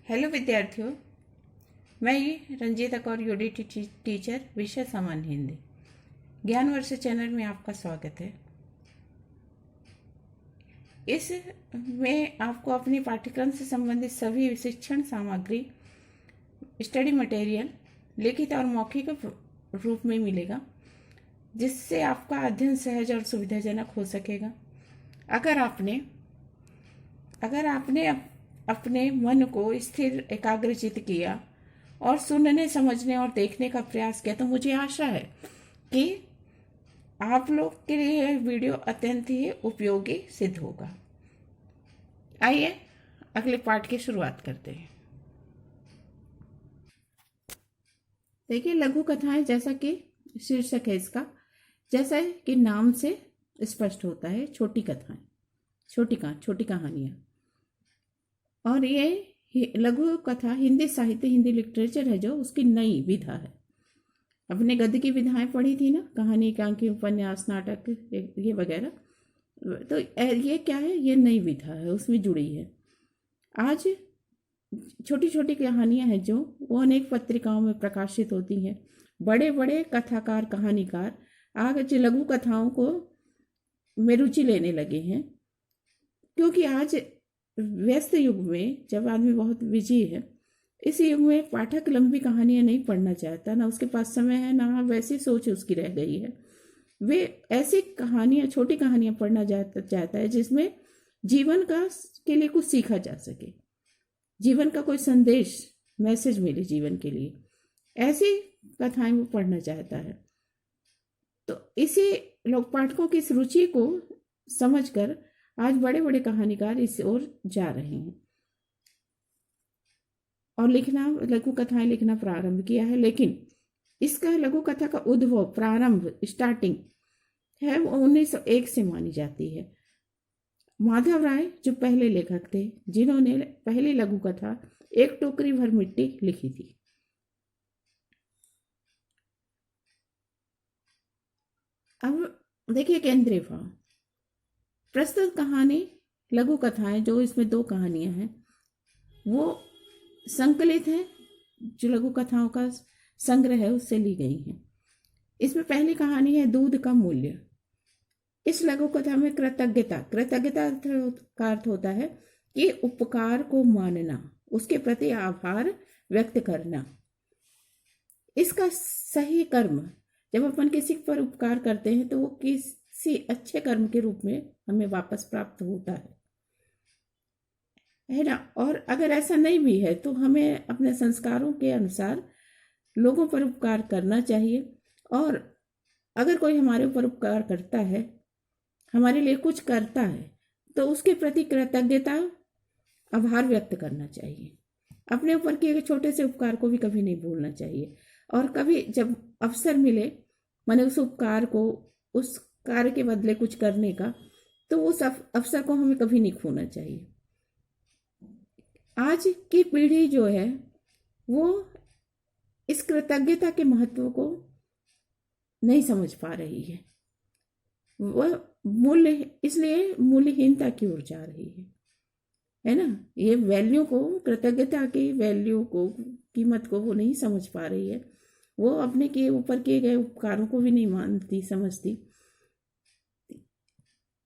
Hello विद्यार्थियों, मैं ये रंजीता कौर यूडीटी टीचर, विषय सामान्य हिंदी। ज्ञान वर्ष चैनल में आपका स्वागत है। इस में आपको अपने पाठ्यक्रम से संबंधित सभी शिक्षण सामग्री, स्टडी मटेरियल लिखित और मौखिक रूप में मिलेगा, जिससे आपका अध्ययन सहज और सुविधाजनक हो सकेगा। अगर आपने अपने मन को स्थिर एकाग्रचित किया और सुनने, समझने और देखने का प्रयास किया, तो मुझे आशा है कि आप लोग के लिए यह वीडियो अत्यंत ही उपयोगी सिद्ध होगा। आइए अगले पाठ की शुरुआत करते हैं। देखिए, लघु कथाएं, जैसा कि शीर्षक है इसका, जैसा कि नाम से स्पष्ट होता है, छोटी कथाएं, छोटी कहानियां। और ये लघु कथा हिंदी साहित्य, हिंदी लिटरेचर है जो उसकी नई विधा है। अपने गद्य की विधाएं पढ़ी थी ना, कहानी, एकांकी, उपन्यास, नाटक, ये वगैरह। तो ये क्या है, ये नई विधा है, उसमें जुड़ी है। आज छोटी छोटी कहानियां हैं जो वो अनेक पत्रिकाओं में प्रकाशित होती हैं। बड़े बड़े कथाकार, कहानीकार आज लघु कथाओं को में रुचि लेने लगे हैं, क्योंकि आज व्यस्त युग में जब आदमी बहुत बिजी है, इस युग में पाठक लंबी कहानियां नहीं पढ़ना चाहता, ना उसके पास समय है, ना वैसी सोच उसकी रह गई है। वे ऐसी कहानियां, छोटी कहानियां पढ़ना चाहता है जिसमें जीवन का के लिए कुछ सीखा जा सके, जीवन का कोई संदेश, मैसेज मिले जीवन के लिए। ऐसी कथाएं वो पढ़ना चाहता है। तो इसी लोग पाठकों की इस रुचि को समझकर आज बड़े बड़े कहानीकार इस ओर जा रहे हैं और लघु कथाएं लिखना प्रारंभ किया है। लेकिन इसका लघु कथा का उद्भव, प्रारंभ, स्टार्टिंग है वो 1901 से मानी जाती है। माधव राय जो पहले लेखक थे, जिन्होंने पहली लघु कथा एक टोकरी भर मिट्टी लिखी थी। अब देखिए केंद्रीय भाव। प्रस्तुत कहानी, लघु कथाएं, जो इसमें 2 कहानियां हैं, वो संकलित हैं, जो लघु कथाओं का संग्रह है उससे ली गई हैं। इसमें पहली कहानी है दूध का मूल्य। इस लघु कथा में कृतज्ञता का अर्थ होता है कि उपकार को मानना, उसके प्रति आभार व्यक्त करना। इसका सही कर्म, जब अपन किसी पर उपकार करते हैं तो वो किसी अच्छे कर्म के रूप में हमें वापस प्राप्त होता है ना। और अगर ऐसा नहीं भी है तो हमें अपने संस्कारों के अनुसार लोगों पर उपकार करना चाहिए। और अगर कोई हमारे ऊपर उपकार करता है, हमारे लिए कुछ करता है, तो उसके प्रति कृतज्ञता, आभार व्यक्त करना चाहिए। अपने ऊपर किए गए छोटे से उपकार को भी कभी नहीं भूलना चाहिए। और कभी जब अवसर मिले, माने उस उपकार को, उस कार्य के बदले कुछ करने का, तो उस अवसर को हमें कभी नहीं खोना चाहिए। आज की पीढ़ी जो है वो इस कृतज्ञता के महत्व को नहीं समझ पा रही है। वह इसलिए मूल्यहीनता की ओर जा रही है ना। ये वैल्यू को, कृतज्ञता की वैल्यू को, कीमत को वो नहीं समझ पा रही है। वो अपने के ऊपर किए गए उपकारों को भी नहीं मानती, समझती।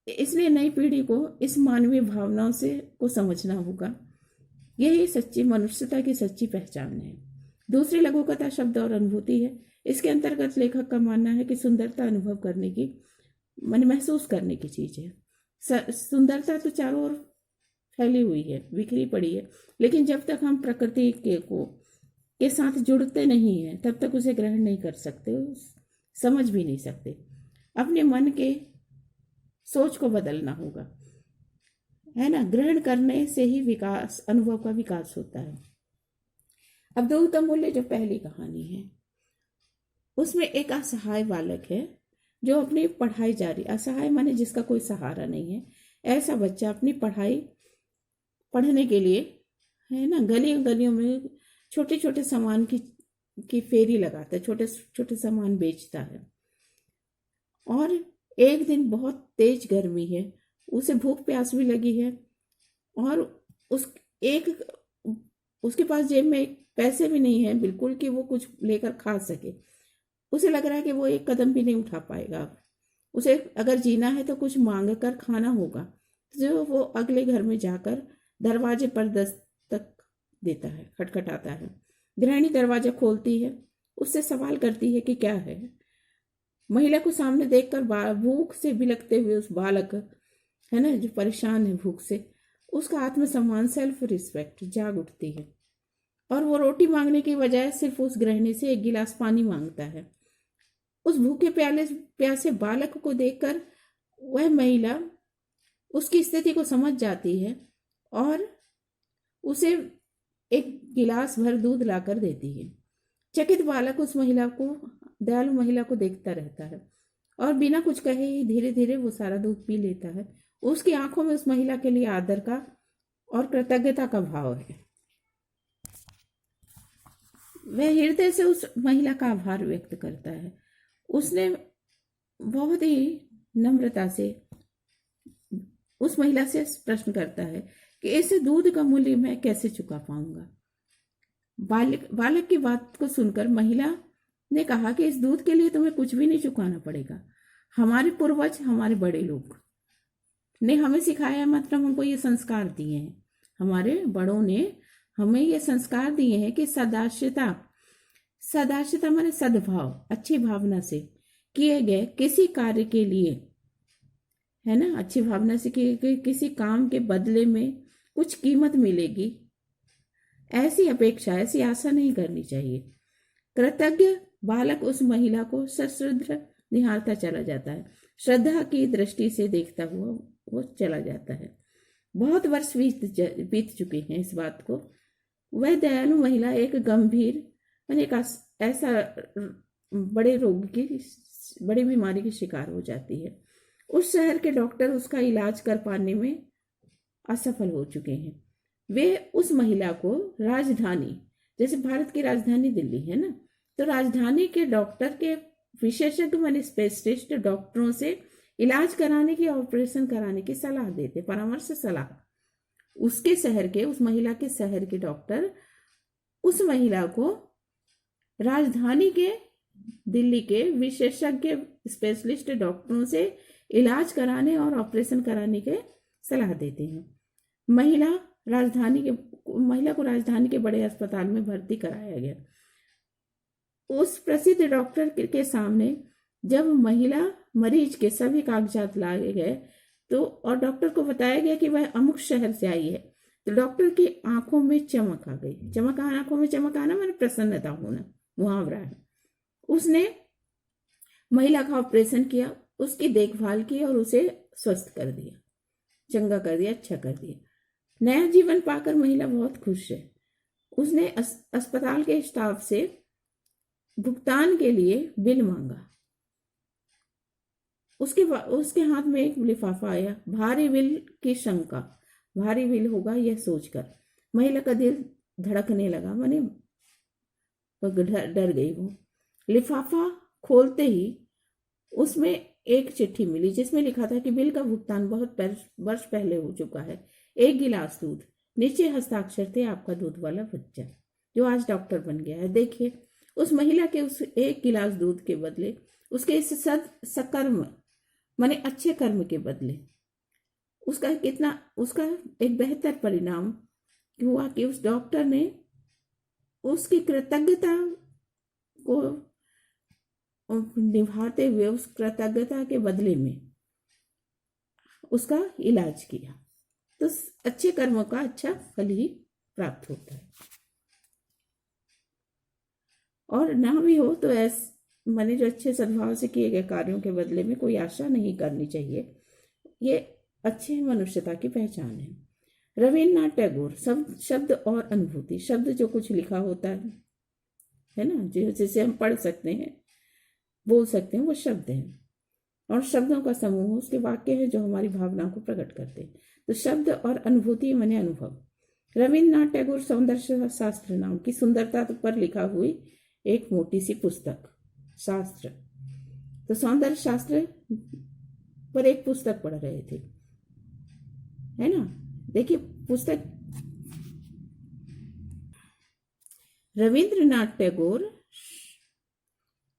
इसलिए नई पीढ़ी को इस मानवीय भावनाओं से को समझना होगा। यही सच्ची मनुष्यता की सच्ची पहचान है। दूसरी लघु कथा शब्द और अनुभूति है। इसके अंतर्गत लेखक का मानना है कि सुंदरता अनुभव करने की, मन महसूस करने की चीज है। सुंदरता तो चारों ओर फैली हुई है, बिखरी पड़ी है, लेकिन जब तक हम प्रकृति के साथ जुड़ते नहीं हैं, तब तक उसे ग्रहण नहीं कर सकते, समझ भी नहीं सकते। अपने मन के सोच को बदलना होगा, है ना। ग्रहण करने से ही विकास, अनुभव का विकास होता है। अब दूध का मूल्य जो पहली कहानी है, उसमें एक असहाय बालक है जो अपनी पढ़ाई जारी, असहाय माने जिसका कोई सहारा नहीं है, ऐसा बच्चा अपनी पढ़ाई पढ़ने के लिए, है ना, गलियों गलियों में छोटे छोटे सामान की फेरी लगाता है, छोटे छोटे सामान बेचता है। और एक दिन बहुत तेज गर्मी है, उसे भूख प्यास भी लगी है, और उस एक उसके पास जेब में पैसे भी नहीं है बिल्कुल कि वो कुछ लेकर खा सके। उसे लग रहा है कि वो एक कदम भी नहीं उठा पाएगा अब। उसे अगर जीना है तो कुछ मांग कर खाना होगा। जो वो अगले घर में जाकर दरवाजे पर दस्तक देता है, खटखटाता है। गृहिणी दरवाजा खोलती है, उससे सवाल करती है कि क्या है। महिला को सामने देखकर भूख से बिलखते हुए उस बालक, है ना, जो परेशान है भूख से, उसका आत्मसम्मान, सेल्फ रिस्पेक्ट जाग उठती है और वो रोटी मांगने की बजाय सिर्फ उस गृहिणी से एक गिलास पानी मांगता है। उस भूखे प्यासे बालक को देखकर वह महिला उसकी स्थिति को समझ जाती है और उसे एक गिलास भर दूध लाकर देती है। चकित बालक उस महिला को, दयालु महिला को देखता रहता है और बिना कुछ कहे ही धीरे धीरे वो सारा दूध पी लेता है। उसकी आंखों में उस महिला के लिए आदर का और कृतज्ञता का भाव है। वह हृदय से उस महिला का आभार व्यक्त करता है। उसने बहुत ही नम्रता से उस महिला से प्रश्न करता है कि इस दूध का मूल्य मैं कैसे चुका पाऊंगा। बालक की बात को सुनकर महिला ने कहा कि इस दूध के लिए तुम्हें कुछ भी नहीं चुकाना पड़ेगा। हमारे पूर्वज, हमारे बड़े लोग ने हमें सिखाया, मतलब हमको ये संस्कार दिए हैं। हमारे बड़ों ने हमें ये संस्कार दिए हैं कि सदाशिता माने सद्भाव, अच्छी भावना से किए गए किसी कार्य के लिए, है ना, अच्छी भावना से किए गए किसी काम के बदले में कुछ कीमत मिलेगी, ऐसी अपेक्षा, ऐसी आशा नहीं करनी चाहिए। कृतज्ञ बालक उस महिला को सश्रद्ध निहारता चला जाता है, श्रद्धा की दृष्टि से देखता हुआ वो चला जाता है। बहुत वर्ष बीत चुके हैं इस बात को। वह दयालु महिला एक गंभीर, मैंने एक ऐसा बड़े रोग की, बड़ी बीमारी की शिकार हो जाती है। उस शहर के डॉक्टर उसका इलाज कर पाने में असफल हो चुके हैं। वे उस महिला को राजधानी, जैसे भारत की राजधानी दिल्ली है ना, तो राजधानी के डॉक्टर के विशेषज्ञ माने स्पेशलिस्ट डॉक्टरों से इलाज कराने की, ऑपरेशन कराने की सलाह देते, परामर्श सलाह। उसके शहर के, उस महिला के शहर के डॉक्टर उस महिला को राजधानी के दिल्ली के विशेषज्ञ स्पेशलिस्ट डॉक्टरों से इलाज कराने और ऑपरेशन कराने के सलाह देते हैं। महिला को राजधानी के बड़े अस्पताल में भर्ती कराया गया। उस प्रसिद्ध डॉक्टर के सामने जब महिला मरीज के सभी कागजात लाए गए तो और डॉक्टर को बताया गया कि वह अमुक शहर से आई है, तो डॉक्टर की आंखों में चमक आ गई। आंखों में चमक आना मैंने प्रसन्नता होना, मुहावरा है। उसने महिला का ऑपरेशन किया, उसकी देखभाल की और उसे स्वस्थ कर दिया, चंगा कर दिया, अच्छा कर दिया। नया जीवन पाकर महिला बहुत खुश है। उसने अस्पताल के स्टाफ से भुगतान के लिए बिल मांगा। उसके हाथ में एक लिफाफा आया, भारी बिल की शंका, भारी बिल होगा यह सोचकर महिला का दिल धड़कने लगा, माने डर गई वो। लिफाफा खोलते ही उसमें एक चिट्ठी मिली जिसमें लिखा था कि बिल का भुगतान बहुत वर्ष पहले हो चुका है। 1 गिलास दूध, नीचे हस्ताक्षर थे आपका दूध वाला बच्चा जो आज डॉक्टर बन गया है। देखिए, उस महिला के उस 1 गिलास दूध के बदले, उसके इस सकर्म माने अच्छे कर्म के बदले उसका एक बेहतर परिणाम हुआ कि उस डॉक्टर ने उसकी कृतज्ञता को निभाते हुए उस कृतज्ञता के बदले में उसका इलाज किया। तो अच्छे कर्मों का अच्छा फल ही प्राप्त होता है। और ना भी हो तो माने जो अच्छे सद्भाव से किए गए कार्यों के बदले में कोई आशा नहीं करनी चाहिए। ये अच्छे मनुष्यता की पहचान है। रविन्द्रनाथ टैगोर, शब्द और अनुभूति, शब्द जो कुछ लिखा होता है ना, जिसे हम पढ़ सकते हैं, बोल सकते हैं, वो शब्द हैं। और शब्दों का समूह उसके वाक्य है जो हमारी भावनाओं को प्रकट करते हैं। तो शब्द और अनुभूति माने अनुभव। रविन्द्रनाथ टैगोर सौंदर्य शास्त्र नाम की सुंदरता पर लिखा हुई एक मोटी सी पुस्तक, शास्त्र, तो सौंदर्य शास्त्र पर एक पुस्तक पढ़ रहे थे, है ना। देखिए पुस्तक रविंद्रनाथ टैगोर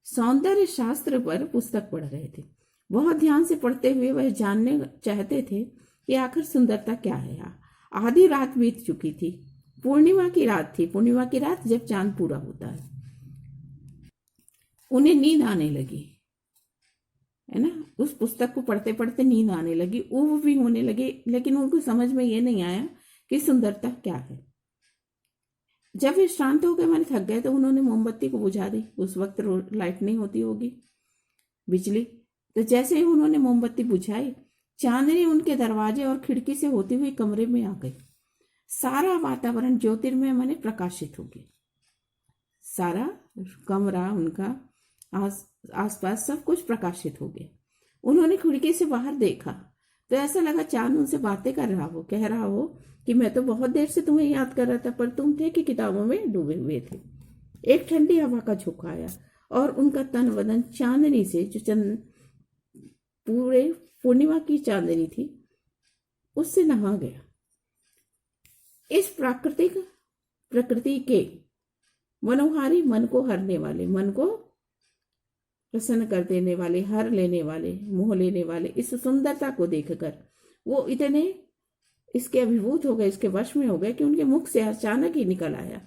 सौंदर्य शास्त्र पर पुस्तक पढ़ रहे थे। बहुत ध्यान से पढ़ते हुए वह जानने चाहते थे कि आखिर सुंदरता क्या है। आधी रात बीत चुकी थी। पूर्णिमा की रात थी। पूर्णिमा की रात जब चांद पूरा होता है। उन्हें नींद आने लगी, है ना। उस पुस्तक को पढ़ते पढ़ते नींद आने लगी, ऊब भी होने लगी, लेकिन उनको समझ में ये नहीं आया कि सुंदरता क्या है। जब वे शांत हो गए, मैंने थक गए, तो उन्होंने मोमबत्ती को बुझा दी। उस वक्त लाइट नहीं होती होगी, बिजली। तो जैसे ही उन्होंने मोमबत्ती बुझाई, चांदनी उनके दरवाजे और खिड़की से होती हुई कमरे में आ गई। सारा वातावरण ज्योतिर्मय माने प्रकाशित हो गया। सारा कमरा उनका आसपास सब कुछ प्रकाशित हो गया। उन्होंने खिड़की से बाहर देखा तो ऐसा लगा चांद उनसे बातें कर रहा हो, कह रहा हो कि मैं तो बहुत देर से तुम्हें याद कर रहा था, पर तुम थे कि किताबों में डूबे हुए थे। एक ठंडी हवा का झोंका आया और उनका तन बदन चांदनी से, जो पूरे पूर्णिमा की चांदनी थी, उससे नहा गया। इस प्रकृति के मनोहारी, मन को हरने वाले, मन को प्रसन्न कर देने वाले, हर लेने वाले, मोह लेने वाले इस सुंदरता को देखकर वो इतने इसके अभिभूत हो गए, इसके वश में हो गए कि उनके मुख से अचानक ही निकल आया,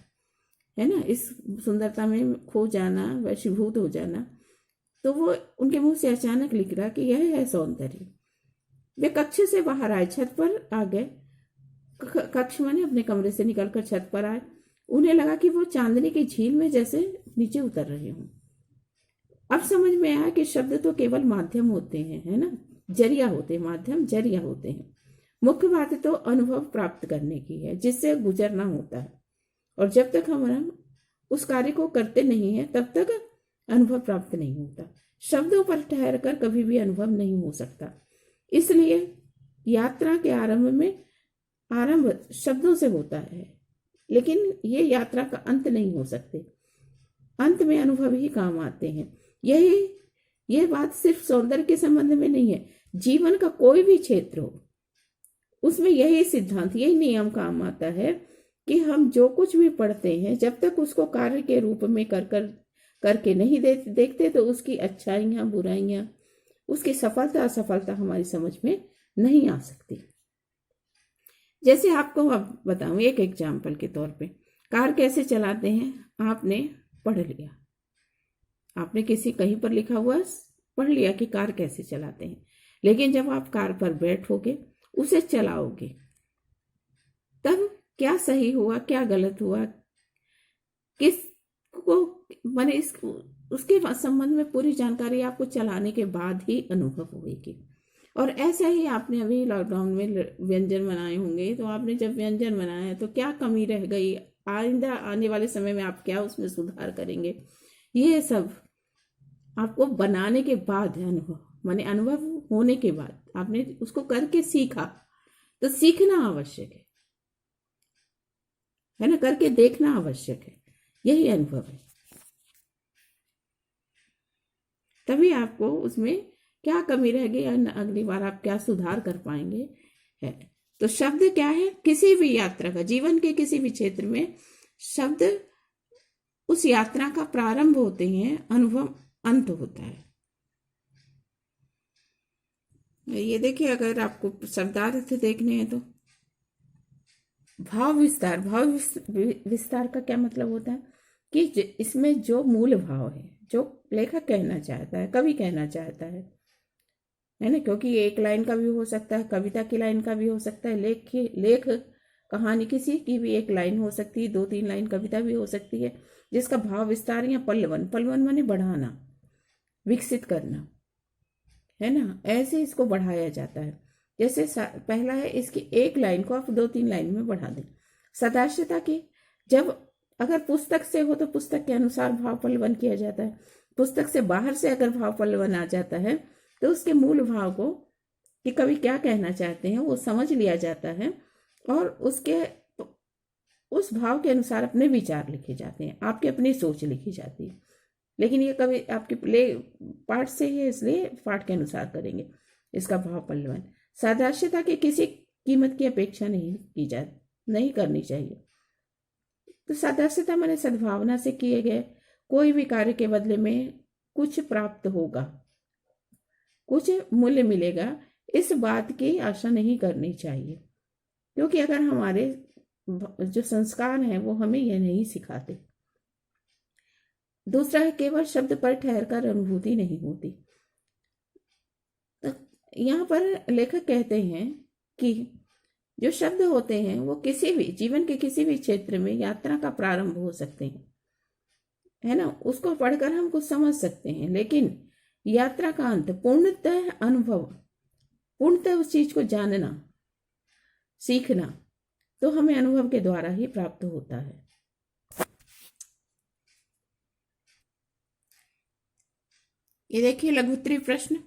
है ना, इस सुंदरता में खो जाना, वशीभूत हो जाना। तो वो उनके मुंह से अचानक निकला कि यह है सौंदर्य। वे कक्ष से बाहर आए, छत पर आ गए। कक्ष माने अपने कमरे से निकलकर छत पर आए। उन्हें लगा कि वो चांदनी की झील में जैसे नीचे उतर रहे हों। अब समझ में आया कि शब्द तो केवल माध्यम होते हैं, है ना, जरिया होते हैं, माध्यम जरिया होते हैं। मुख्य बात तो अनुभव प्राप्त करने की है, जिससे गुजरना होता है। और जब तक हम उस कार्य को करते नहीं है, तब तक अनुभव प्राप्त नहीं होता। शब्दों पर ठहर कर कभी भी अनुभव नहीं हो सकता। इसलिए यात्रा के आरंभ शब्दों से होता है, लेकिन ये यात्रा का अंत नहीं हो सकते। अंत में अनुभव ही काम आते हैं। यह बात सिर्फ सौंदर्य के संबंध में नहीं है। जीवन का कोई भी क्षेत्र हो, उसमें यही सिद्धांत, यही नियम काम आता है कि हम जो कुछ भी पढ़ते हैं, जब तक उसको कार्य के रूप में करके नहीं देखते, तो उसकी अच्छाइयाँ, बुराइयाँ, उसकी सफलता असफलता हमारी समझ में नहीं आ सकती। जैसे आपको अब बताऊं एक एग्जाम्पल के तौर पे, कार कैसे चलाते हैं आपने पढ़ लिया, आपने किसी कहीं पर लिखा हुआ पढ़ लिया कि कार कैसे चलाते हैं, लेकिन जब आप कार पर बैठोगे, उसे चलाओगे, तब क्या सही हुआ, क्या गलत हुआ, किसको मैंने उसके संबंध में पूरी जानकारी आपको चलाने के बाद ही अनुभव होगी। और ऐसा ही आपने अभी लॉकडाउन में व्यंजन बनाए होंगे, तो आपने जब व्यंजन बनाया तो क्या कमी रह गई, आइंदा आने वाले समय में आप क्या उसमें सुधार करेंगे, ये सब आपको बनाने के बाद अनुभव, माने अनुभव होने के बाद आपने उसको करके सीखा। तो सीखना आवश्यक है ना, करके देखना आवश्यक है, यही अनुभव है। तभी आपको उसमें क्या कमी रह गई, अगली बार आप क्या सुधार कर पाएंगे, है। तो शब्द क्या है, किसी भी यात्रा का, जीवन के किसी भी क्षेत्र में शब्द उस यात्रा का प्रारंभ होते हैं, अनुभव अंत होता है। ये देखिए, अगर आपको शब्दार्थ देखने हैं तो भाव विस्तार का क्या मतलब होता है कि इसमें जो मूल भाव है, जो लेखक कहना चाहता है, कवि कहना चाहता है ना, क्योंकि एक लाइन का भी हो सकता है, कविता की लाइन का भी हो सकता है, लेख कहानी किसी की भी एक लाइन हो सकती है, 2-3 लाइन कविता भी हो सकती है, जिसका भाव विस्तार या पल्लवन माने बढ़ाना, विकसित करना, है ना, ऐसे इसको बढ़ाया जाता है। जैसे पहला है, इसकी एक लाइन को आप 2-3 लाइन में बढ़ा दें। सदाश्यता की, जब अगर पुस्तक से हो तो पुस्तक के अनुसार भाव पल्लवन किया जाता है। पुस्तक से बाहर से अगर भाव पल्लवन आ जाता है, तो उसके मूल भाव को कि कवि क्या कहना चाहते हैं वो समझ लिया जाता है, और उस भाव के अनुसार अपने विचार लिखे जाते हैं, आपकी अपनी सोच लिखी जाती है। लेकिन ये कवि आपके पाठ से ही है, इसलिए पाठ के अनुसार करेंगे इसका भाव पल्लवन। सादाश्यता की किसी कीमत की अपेक्षा नहीं करनी चाहिए। तो सदस्यता माने सद्भावना से किए गए कोई भी कार्य के बदले में कुछ प्राप्त होगा, कुछ मूल्य मिलेगा, इस बात की आशा नहीं करनी चाहिए। क्योंकि अगर हमारे जो संस्कार हैं वो हमें यह नहीं सिखाते। दूसरा है केवल शब्द पर ठहर कर अनुभूति नहीं होती। तो यहाँ पर लेखक कहते हैं कि जो शब्द होते हैं वो किसी भी जीवन के किसी भी क्षेत्र में यात्रा का प्रारंभ हो सकते हैं, है ना। उसको पढ़कर हम कुछ समझ सकते हैं, लेकिन यात्रा का अंत पूर्णतः अनुभव, पूर्णतः उस चीज को जानना, सीखना, तो हमें अनुभव के द्वारा ही प्राप्त होता है। ये देखिए लघुत्तरीय प्रश्न।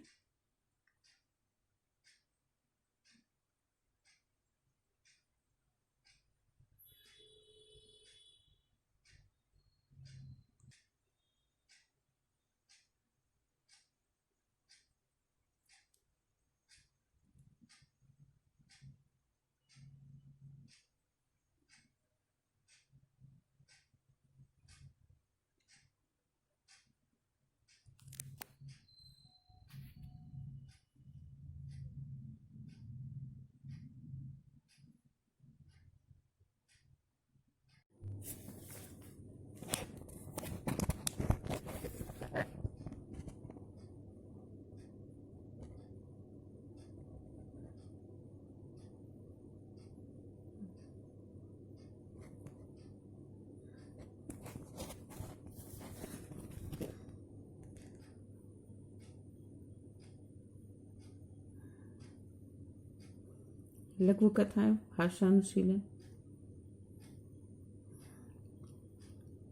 लघु कथाएं, भाषानुशीलन,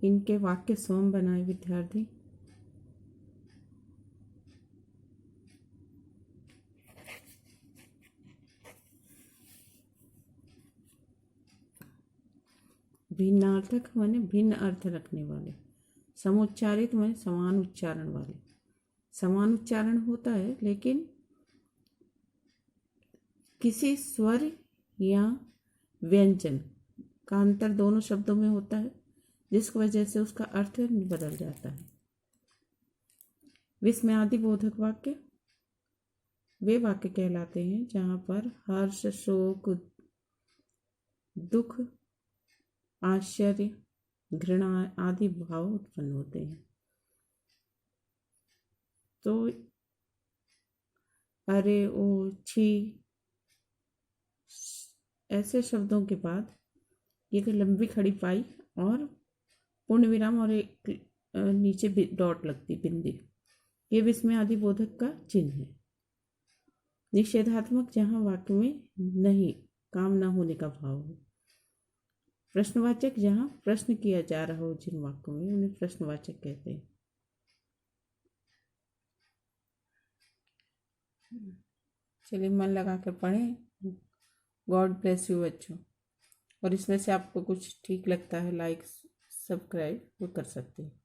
इनके वाक्य स्वयं बनाए विद्यार्थी। भिन्नार्थक माने भिन्न अर्थ रखने वाले। समुच्चारित माने समान उच्चारण वाले। समान उच्चारण होता है लेकिन किसी स्वर या व्यंजन का अंतर दोनों शब्दों में होता है, जिसकी वजह से उसका अर्थ बदल जाता है। विस्मयादि बोधक वाक्य वे वाक्य कहलाते हैं जहाँ पर हर्ष, शोक, दुख, आश्चर्य, घृणा आदि भाव उत्पन्न होते हैं। तो अरे, ओ, छी, ऐसे शब्दों के बाद ये तो लंबी खड़ी पाई और पूर्ण विराम और एक नीचे डॉट लगती, बिंदी, ये विस्मयादि बोधक का चिन्ह है। निषेधात्मक जहाँ वाक्य में नहीं, काम ना होने का भाव हो। प्रश्नवाचक जहाँ प्रश्न किया जा रहा हो जिन वाक्यों में, उन्हें प्रश्नवाचक कहते हैं। चलिए मन लगा कर पढ़ें। गॉड ब्लेस यू बच्चों। और इसमें से आपको कुछ ठीक लगता है, लाइक, सब्सक्राइब वो कर सकते हैं।